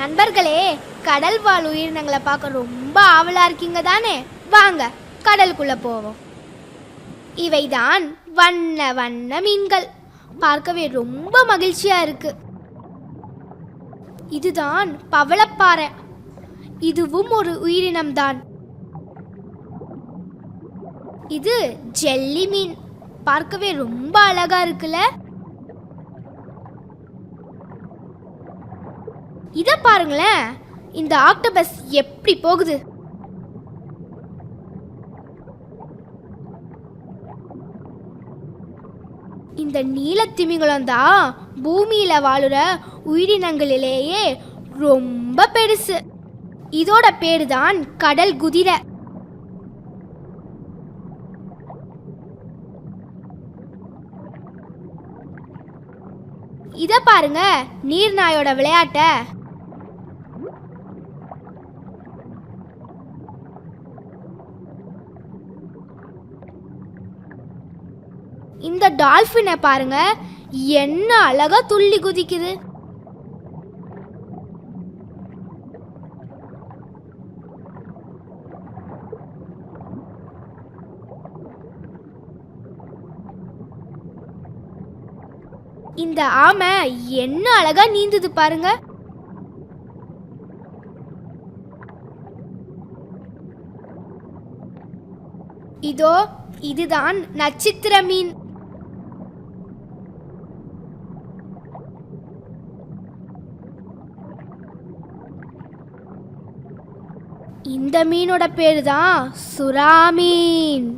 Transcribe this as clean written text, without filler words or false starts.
நண்பர்களே, கடல் வாழ் உயிரினங்களை பார்க்க ரொம்ப ஆவலா இருக்கீங்க தானே? வாங்க கடலுக்குள்ள போவோம். இவைதான் வண்ண வண்ண மீன்கள். பார்க்கவே ரொம்ப மகிழ்ச்சியா இருக்கு. இதுதான் பவளப்பாறை. இதுவும் ஒரு உயிரினம்தான். இது ஜெல்லி மீன். பார்க்கவே ரொம்ப அழகா இருக்குல்ல? இத பாருங்களேன், இந்த ஆக்டோபஸ் எப்படி போகுது. இந்த நீலத்திமிங்கலம் தான் பூமியில வாழுற உயிரினங்களிலேயே ரொம்ப பெருசு. இதோட பேரு தான் கடல் குதிரை. இத பாருங்க, நீர்நாயோட விளையாட்ட. இந்த டால்பினை பாருங்க, என்ன அழகா துள்ளி குதிக்குது. இந்த ஆமை என்ன அழகா நீந்துது பாருங்க. இதோ இதுதான் நட்சத்திர மீன். இந்த மீனோட பேரு தான் சுறா மீன்.